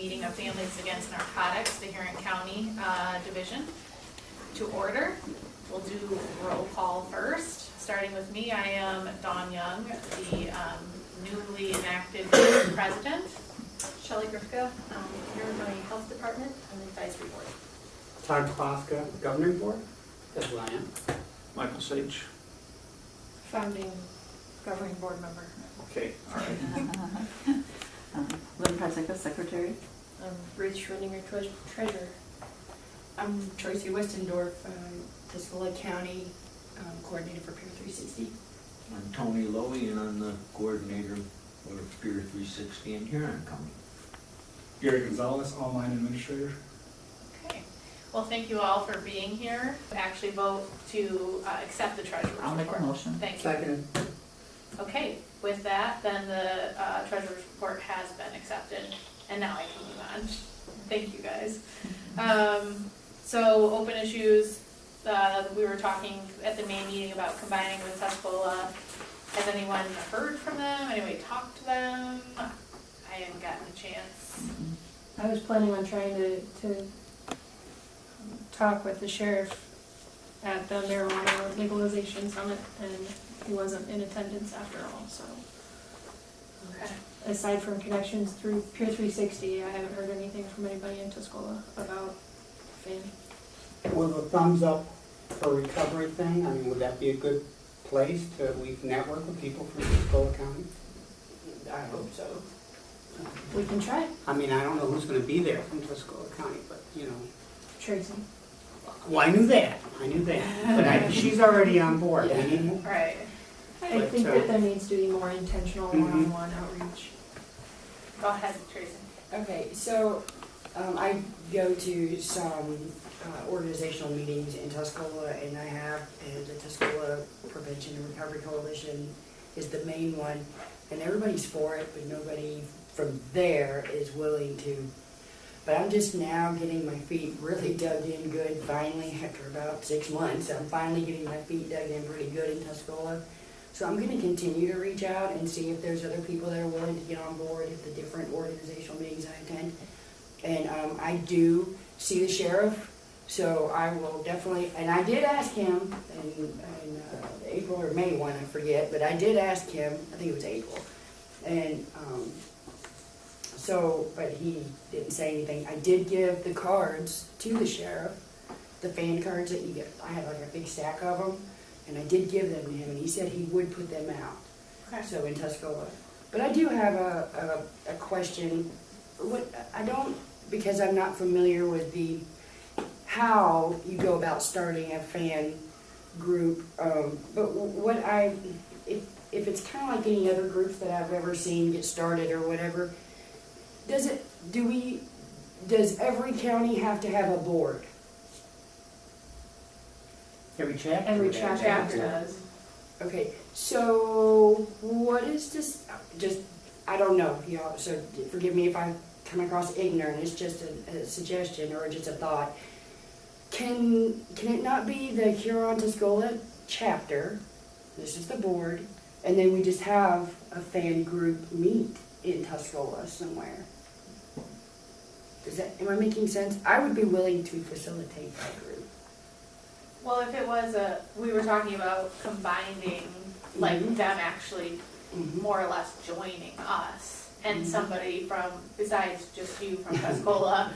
meeting of Families Against Narcotics, the Huron County Division, to order. We'll do roll call first, starting with me. I am Dawn Young, the newly enacted president. Shelley Grifka, Huron County Health Department and the Advisory Board. Todd Klaska, Governing Board. That's who I am. Michael Sage. Founding Governing Board member. Okay, all right. Lynn Parzeka, Secretary. Ruth Schrödinger, Treasurer. I'm Tracy Westendorf, Tuscola County Coordinator for Peer 360. I'm Tony Lowy, and I'm the coordinator for Peer 360 in Huron County. Gary Gonzalez, online administrator. Okay. Well, thank you all for being here. Actually vote to accept the treasurer's report. I'll make a motion. Thank you. Second. Okay, with that, then the treasurer's report has been accepted, and now I can move on. Thank you, guys. So open issues, we were talking at the main meeting about combining with Tuscola. Has anyone heard from them? Anybody talked to them? I haven't gotten a chance. I was planning on trying to talk with the sheriff at the marijuana legalization summit, and he wasn't in attendance after all, so. Okay. Aside from connections through Peer 360, I haven't heard anything from anybody in Tuscola about FAN. Will the thumbs up for recovery thing, I mean, would that be a good place to at least network with people from Tuscola County? I hope so. We can try. I mean, I don't know who's gonna be there from Tuscola County, but, you know. Tracy. Well, I knew that. But she's already on board. Yeah. We need more. Right. I But, think that there needs to be more intentional one-on-one outreach. Go ahead, Tracy. Okay, so I go to some organizational meetings in Tuscola, and I have the Tuscola Prevention and Recovery Coalition is the main one, and everybody's for it, but nobody from there is willing to. But I'm just now getting my feet really dug in good, finally, after about 6 months. I'm finally getting my feet dug in pretty good in Tuscola. So I'm going to continue to reach out and see if there's other people that are willing to get on board at the different organizational meetings I attend. And I do see the sheriff, so I will definitely, and I did ask him in April or May one, I forget, but I did ask him, I think it was April. And but he didn't say anything. I did give the cards to the sheriff, the fan cards that you get. I had like a big stack of them, and I did give them to him, and he said he would put them out. Okay. So in Tuscola. But I do have a question. Because I'm not familiar with how you go about starting a fan group, but if it's kind of like any other groups that I've ever seen get started or whatever, does every county have to have a board? Every chapter? Every would have chapter that. Chapter does. Okay, so what is this? I don't know, y'all, so forgive me if I come across ignorant. It's just a suggestion or just a thought. Can it not be the Huron-Tuscola chapter? This is the board, and then we just have a fan group meet in Tuscola somewhere. Am I making sense? I would be willing to facilitate that group. Well, if it was we were talking about combining, like them actually more or less joining us, and somebody from, besides just you from Tuscola,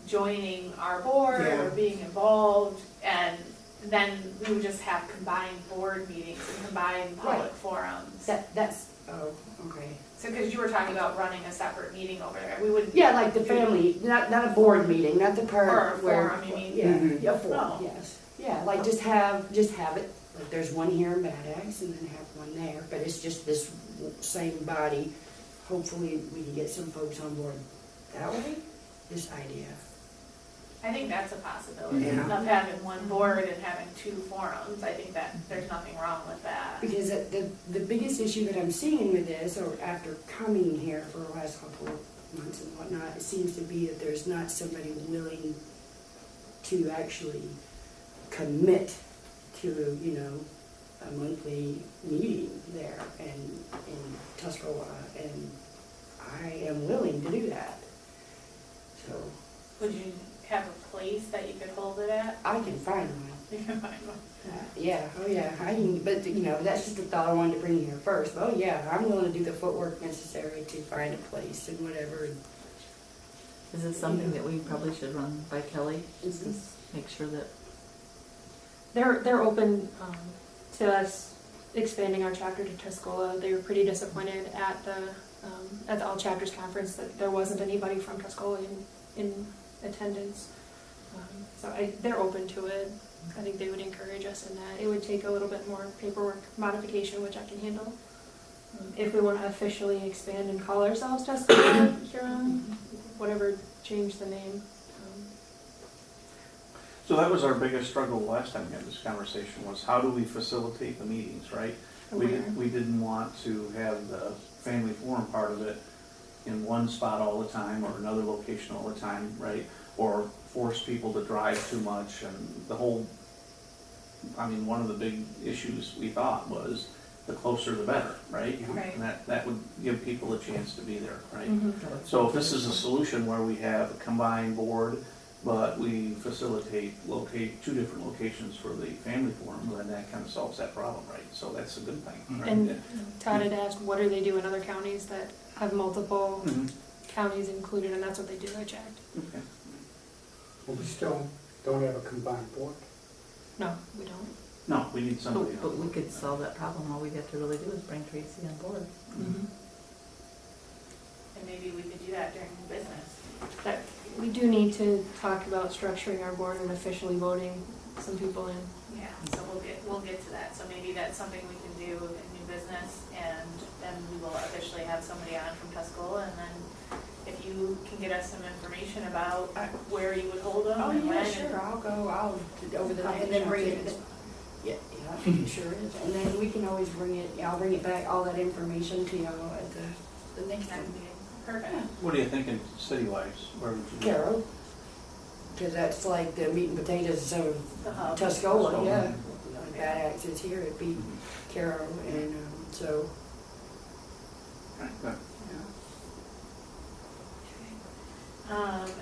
joining our board or being involved, and then we would just have combined board meetings and combined public forums. That's okay. So, because you were talking about running a separate meeting over there, we wouldn't. Yeah, like the family, not a board meeting, not the part Or a where. forum, you mean? Yeah, a forum, Oh. yes. Yeah, like just have it, like there's one here in Bad Axe and then have one there, but it's just this same body. Hopefully we can get some folks on board that way, this idea. I think that's a possibility, Yeah. of having one board and having 2 forums. I think that there's nothing wrong with that. Because the biggest issue that I'm seeing with this, or after coming here for the last couple of months and whatnot, it seems to be that there's not somebody willing to actually commit to, a monthly meeting there in Tuscola, and I am willing to do that. Would you have a place that you could hold it at? I can find one. You can find one. Yeah, oh yeah, I can, but you know, that's just the thought I wanted to bring here first. But oh yeah, I'm willing to do the footwork necessary to find a place and whatever. Is this something that we probably should run by Kelly? Just to Mhm. make sure that, They're open to us expanding our chapter to Tuscola. They were pretty disappointed at the All Chapters Conference that there wasn't anybody from Tuscola in attendance. They're open to it. I think they would encourage us in that. It would take a little bit more paperwork modification, which I can handle. If we want to officially expand and call ourselves Tuscola Huron, whatever, change the name. So that was our biggest struggle last time we had this conversation, was how do we facilitate the meetings, right? We didn't want to have the family forum part of it in one spot all the time or another location all the time, right? Or force people to drive too much and the whole, I mean, one of the big issues we thought was the closer the better, right? Right. And that would give people a chance to be there, right? Mhm. So if this is a solution where we have a combined board, but we locate two different locations for the family forum, then that kind of solves that problem, right? So that's a good thing, right? And Todd had asked, what do they do in other counties that have multiple Mhm. counties included, and that's what they do. I checked. Okay. Well, we still don't have a combined board. No, we don't. No, we need somebody. but we could solve that problem. All we have to really do is bring Tracy on board. And maybe we could do that during business. That, we do need to talk about structuring our board and officially voting some people in. Yeah, so we'll get to that. So maybe that's something we can do in new business, and then we will officially have somebody on from Tuscola, and then if you can get us some information about where you would hold them Oh and when. yeah, sure. I'll go over the and then bring it. Yeah, sure is. And then we can always bring it. I'll bring it back all that information to y'all at the next Next time. meeting. Perfect. What are you thinking city-wise? Where would you go? Carol, because that's like the meat and potatoes of The hub. Tuscola. Yeah, bad access here. It'd be Carol, and so. Right, good.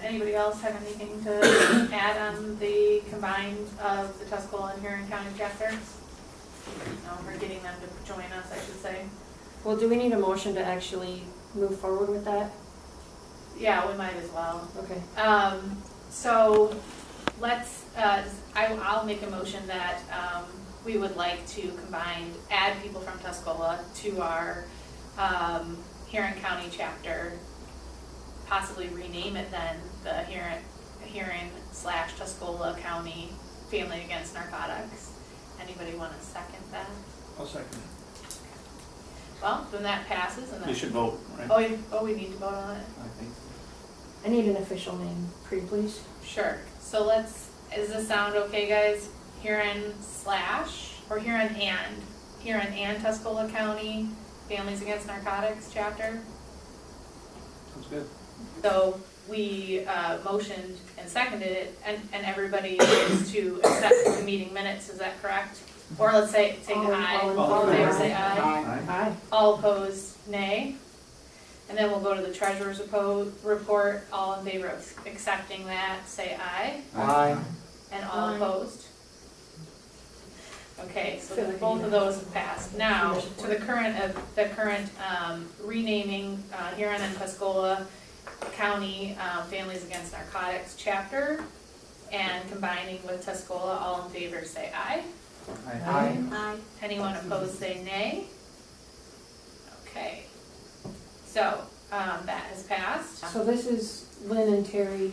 Anybody else have anything to add on the combined of the Tuscola and Huron County chapters? No, we're getting them to join us, I should say. Well, do we need a motion to actually move forward with that? Yeah, we might as well. Okay. So let's, I'll make a motion that we would like to add people from Tuscola to our Huron County chapter, possibly rename it then the Huron/Tuscola County Family Against Narcotics. Anybody want to second that? I'll second it. Well, then that passes and We then, should vote, right? we need to vote on it? I think. I need an official name, pretty please. Sure, so does this sound okay, guys? Huron and Tuscola County Families Against Narcotics chapter. Sounds good. So we motioned and seconded it, and everybody is to accept the meeting minutes, is that correct? Or let's say aye, all in favor say aye. Aye. Aye. All opposed, nay. And then we'll go to the treasurer's report, all in favor of accepting that, say aye. Aye. And all Aye. opposed? Okay, so Feel like both you of those have passed. Now, to the current renaming Huron and Tuscola County Families Against Narcotics chapter and combining with Tuscola, all in favor say aye. Aye. Anyone opposed say nay. Okay, so that has passed. So this is Lynn and Terry,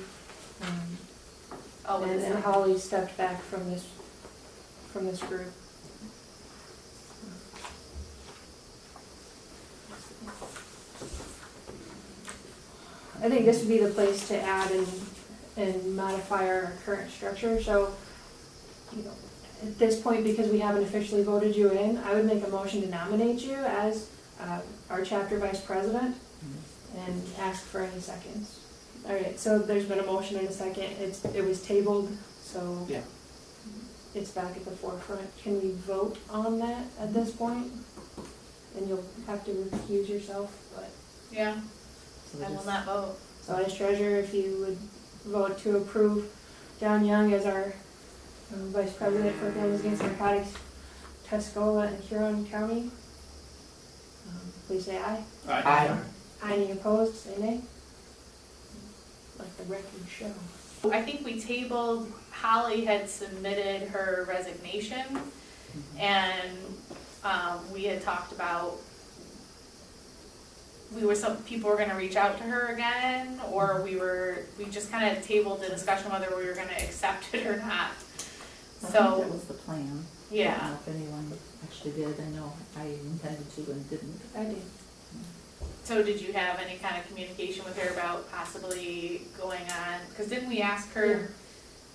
Oh, what is and it? Holly stepped back from this group. I think this would be the place to add and modify our current structure, so, you know, at this point, because we haven't officially voted you in, I would make a motion to nominate you as our chapter vice president and ask for any seconds. All right, so there's been a motion and a second, it was tabled, so Yeah. it's back at the forefront. Can we vote on that at this point? And you'll have to recuse yourself, but, Yeah, So we I will just- not vote. so as treasurer, if you would vote to approve John Young as our Vice President for Families Against Narcotics, Tuscola and Huron County. Please say aye. Aye. Any opposed, say nay. Let the record show. I think we tabled, Holly had submitted her resignation, and we had talked about, some people were gonna reach out to her again, or we just kind of tabled the discussion whether we were gonna accept it or not. I think So, that was the plan. I don't yeah, know if anyone actually did, I know I intended to and didn't. I did. so did you have any kind of communication with her about possibly going on, because didn't we ask her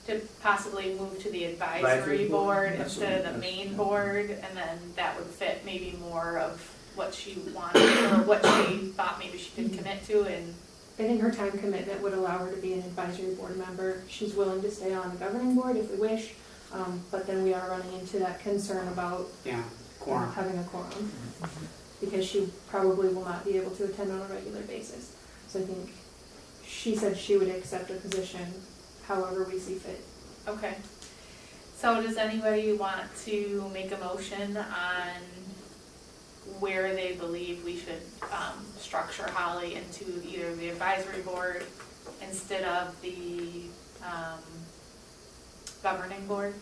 to possibly move to the advisory Advisory board. board That's instead of what- the that's- main yeah. board, and then that would fit maybe more of what she wanted, or what she thought maybe she could commit to, and, I think her time commitment would allow her to be an advisory board member. She's willing to stay on the governing board if we wish, but then we are running into that concern about Yeah, quorum. having a quorum, because she probably will not be able to attend on a regular basis. So I think she said she would accept a position however we see fit. okay. So does anybody want to make a motion on where they believe we should, structure Holly into either the advisory board instead of the, governing board?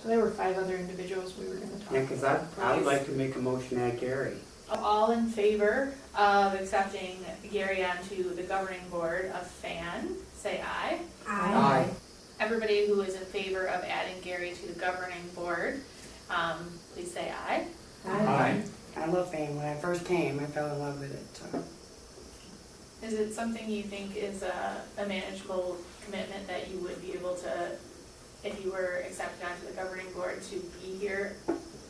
So there were 5 other individuals we were gonna talk about. Yeah, because I would like to make a motion to add Gary. All in favor of accepting Gary onto the governing board of FAN, say aye. Aye. Everybody who is in favor of adding Gary to the governing board, please say aye. Aye. I love FAM. When I first came, I fell in love with it, so. Is it something you think is a manageable commitment that you would be able to, if you were accepted onto the governing board, to be here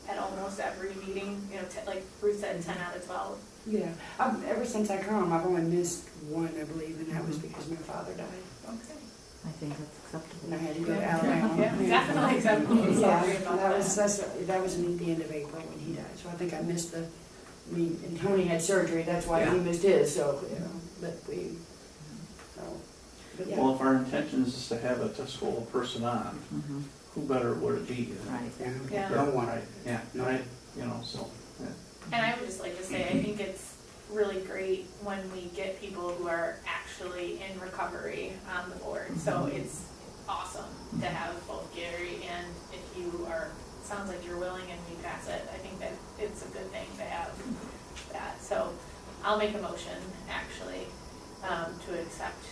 at almost every meeting? You know, like Ruth said, 10 out of 12. Yeah, ever since I come, I've only missed one, I believe, and that was because my father died. Okay. I think that's acceptable. And I had to go to Alabama. Yeah, definitely acceptable. Yeah, Sorry about that was in the end of April when he died, so I think I missed and Tony had surgery, that's why he missed his, so, you know, but yeah. Well, if our intention is to have a Tuscola person on, Mhm. who better would it be? Right. Yeah. No one. Right, yeah, No. right, you know, so, yeah. And I would just like to say, I think it's really great when we get people who are actually in recovery on the board. So it's awesome to have both Gary and if you are, sounds like you're willing and we pass it, I think that it's a good thing to have that. So I'll make a motion, actually, to accept,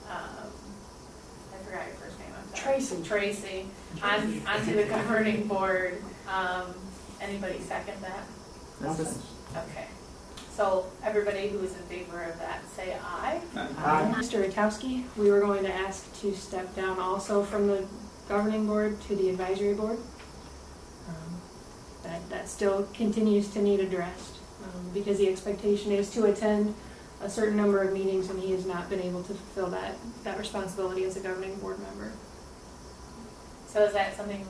I forgot your first name, I'm sorry. Tracy. Tracy, onto the governing board. Anybody second that? This is, Okay, so everybody who is in favor of that, say aye. Aye. Mr. Ratowski, we were going to ask to step down also from the governing board to the advisory board. That still continues to need addressed, because the expectation is to attend a certain number of meetings, and he has not been able to fulfill that responsibility as a governing board member. So is that something,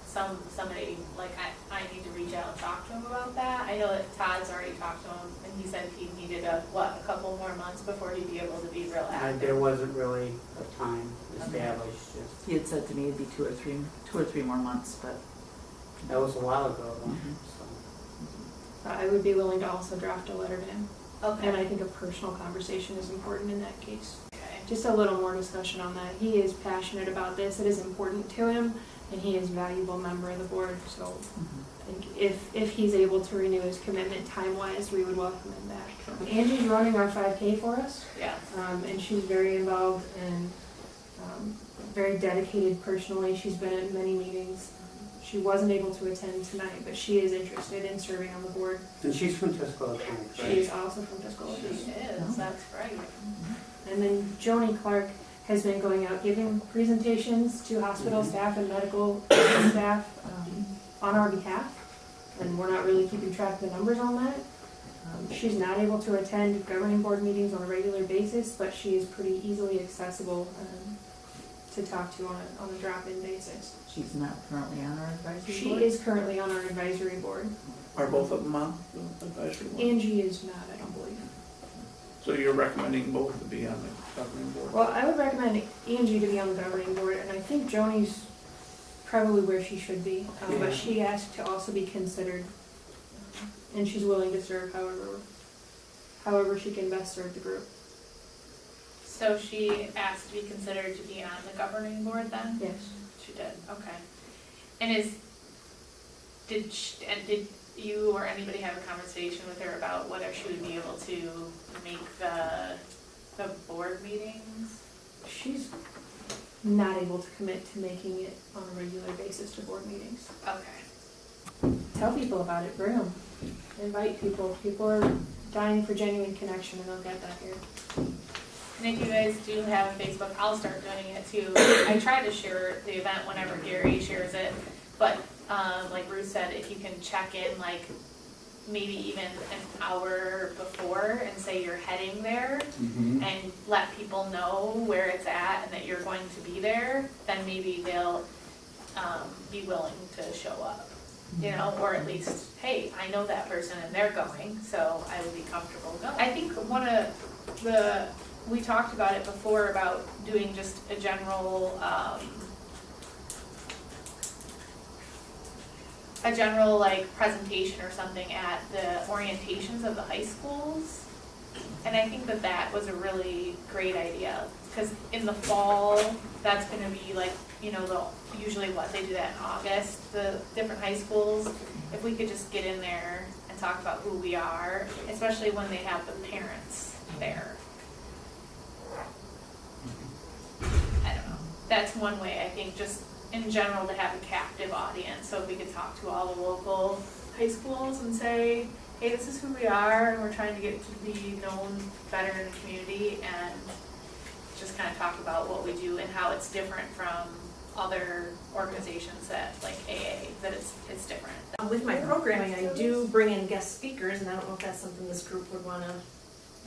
somebody, like, I need to reach out and talk to him about that? I know that Todd's already talked to him, and he said he needed a couple more months before he'd be able to be real active. There wasn't really a time established, just, he had said to me it'd be 2 or 3 more months, but that was a while ago, though, so. I would be willing to also draft a letter to him, and Okay, I think a personal conversation is important in that case. okay, Just a little more discussion on that. He is passionate about this, it is important to him, and he is a valuable member of the board, so I think if he's able to renew his commitment time-wise, we would welcome him back. Angie's running our 5K for us, yeah, and she's very involved and very dedicated personally. She's been at many meetings. She wasn't able to attend tonight, but she is interested in serving on the board. And she's from Tuscola County, She right? is also from Tuscola. she is, that's right. And then Joni Clark has been going out giving presentations to hospital staff and medical staff on our behalf. And we're not really keeping track of the numbers on that. She's not able to attend governing board meetings on a regular basis, but she is pretty easily accessible to talk to on a drop-in basis. she's not currently on our advisory She board. is currently on our advisory board. Are both of them on the advisory board? Angie is not, I don't believe. So you're recommending both to be on the governing board? Well, I would recommend Angie to be on the governing board, and I think Joni's probably where she should be, Yeah. but she asked to also be considered, and she's willing to serve however she can best serve the group. So she asked to be considered to be on the governing board then? Yes. She did, okay. And did you or anybody have a conversation with her about whether she would be able to make the board meetings? She's not able to commit to making it on a regular basis to board meetings. Okay. Tell people about it, bring them, invite people. People are dying for genuine connection, and they'll get that here. And if you guys do have a Facebook, I'll start doing it too. I try to share the event whenever Gary shares it, but like Ruth said, if you can check in like maybe even an hour before and say you're heading there and let people know where it's at and that you're going to be there, then maybe they'll be willing to show up, you know, or at least, hey, I know that person and they're going, so I would be comfortable going. I think we talked about it before about doing just a general like presentation or something at the orientations of the high schools. And I think that was a really great idea, because in the fall, that's gonna be like, you know, usually they do that in August, the different high schools. If we could just get in there and talk about who we are, especially when they have the parents there. I don't know, that's one way, I think, just in general to have a captive audience, so if we could talk to all the local high schools and say, hey, this is who we are, and we're trying to get to be known better in the community, and just kind of talk about what we do and how it's different from other organizations that, like AA, that it's different. With my programming, I do bring in guest speakers, and I don't know if that's something this group would want to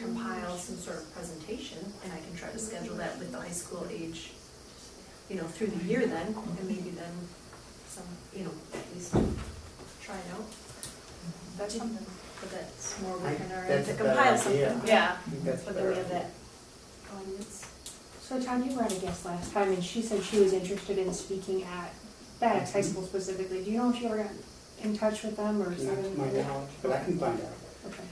compile some sort of presentation, and I can try to schedule that with the high school age, you know, through the year then, and maybe then some, you know, at least try it out. That's something. But that's more within our, That's to a compile better idea. something. Yeah. I think that's But then we better. have that audience. So Todd, you were at a guest last time, and she said she was interested in speaking at Baddox High School specifically. Do you know if she ever got in touch with them or Not something? to my knowledge, but I can find out. Okay.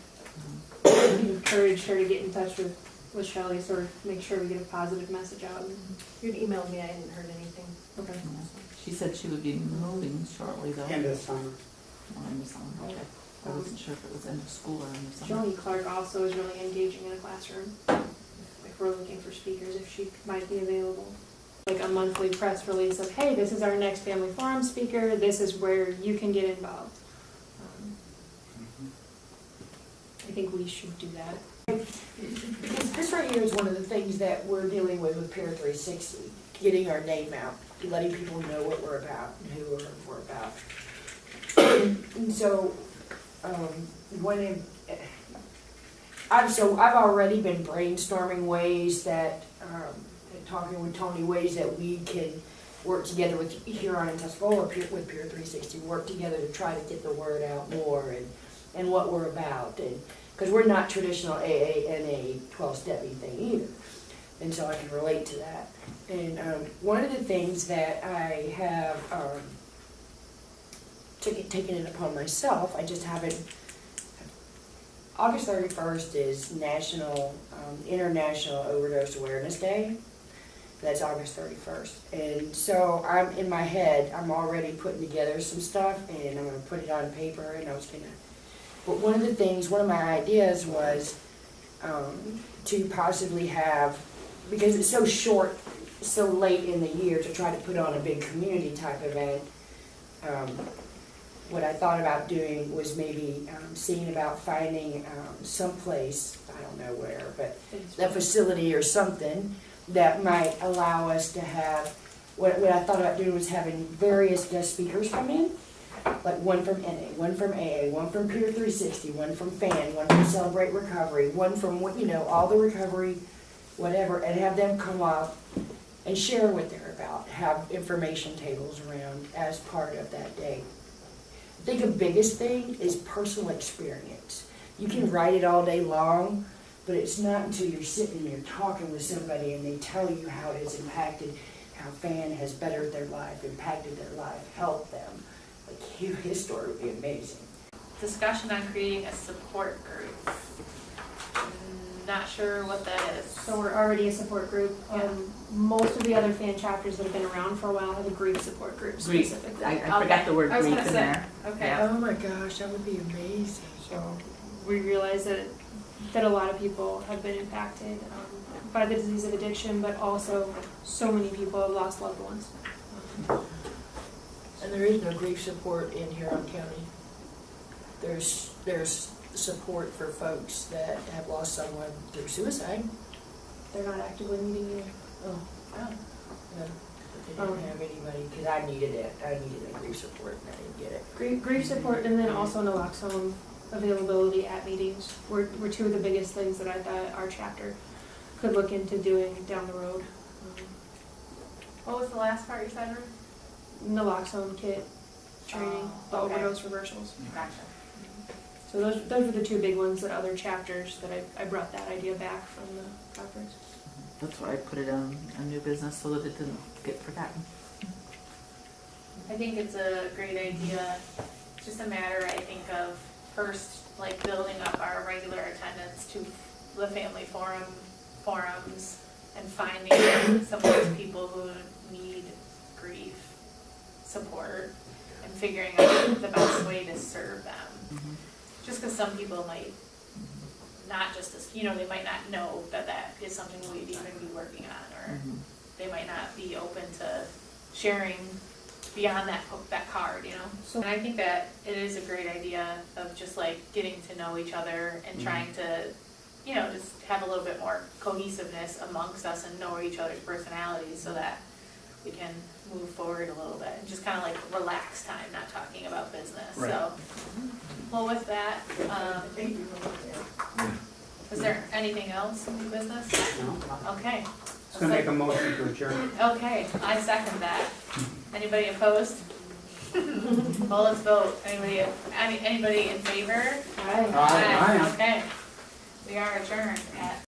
You encouraged her to get in touch with Shelley, sort of make sure we get a positive message out. You'd emailed me, I hadn't heard anything. Okay. She said she would be moving shortly though. End of the summer. Well, end of summer, okay. I wasn't sure if it was end of school or end of summer. Joni Clark also is really engaging in a classroom. If we're looking for speakers, if she might be available. Like a monthly press release of, hey, this is our next Family Forum speaker, this is where you can get involved. I think we should do that. Because this right here is one of the things that we're dealing with Peer 360, getting our name out, letting people know what we're about and who we're about. And so, I've already been brainstorming ways that, and talking with Tony, ways that we can work together with Huron and Tuscola with Peer 360, work together to try to get the word out more and what we're about. And because we're not traditional AA and a 12-step thing either. And so I can relate to that. And one of the things that I have taken it upon myself, I just haven't, August 31st is International Overdose Awareness Day. That's August 31st. And so I'm in my head, I'm already putting together some stuff, and I'm going to put it on paper, and but one of my ideas was to possibly have, because it's so short, so late in the year, to try to put on a big community type event. What I thought about doing was maybe seeing about finding someplace, I don't know where, but a facility or something that might allow us to have, what I thought about doing was having various guest speakers come in, like one from NA, one from AA, one from Peer 360, one from FAN, one from Celebrate Recovery, one from, all the recovery, whatever, and have them come up and share what they're about, have information tables around as part of that day. I think the biggest thing is personal experience. You can write it all day long, But it's not until you're sitting and you're talking with somebody and they tell you how it has impacted, how FAN has bettered their life, impacted their life, helped them. Like, his story would be amazing. Discussion on creating a support group. Not sure what that is. So we're already a support group. Most of the other fan chapters that have been around for a while have a grief support group Grief. specifically. I forgot the word I was grief gonna in say. there. Okay. Yeah. Oh my gosh, that would be amazing. So we realize that a lot of people have been impacted by the disease of addiction, but also so many people have lost loved ones. And there is no grief support in Huron County. There's support for folks that have lost someone through suicide. They're not actively meeting you. Oh, Oh. no, but they didn't have anybody, because I needed it. I needed a grief support and I didn't get it. Grief support, and then also naloxone availability at meetings were two of the biggest things that I thought our chapter could look into doing down the road. What was the last part you said, Ruth? Naloxone kit training, the okay. overdose reversals. Gotcha. So those were the two big ones that other chapters that I brought that idea back from the conference. That's why I put it on a new business so that it didn't get forgotten. I think it's a great idea. It's just a matter, I think, of first, like, building up our regular attendance to the family forums and finding some of those people who need grief support and figuring out the best way to serve them. Just because some people might not just, they might not know that that is something we'd even be working on, or they might not be open to sharing beyond that card, So- And I think that it is a great idea of just like getting to know each other and trying to, just have a little bit more cohesiveness amongst us and know each other's personalities so that we can move forward a little bit. And just kind of like relax time, not talking about business, Right. so. Well, with that, is there anything else in new business? No? Okay. Just gonna make a motion to adjourn. Okay, I second that. Anybody opposed? Well, let's vote. Anybody in favor? Aye. Aye. Okay. We are adjourned at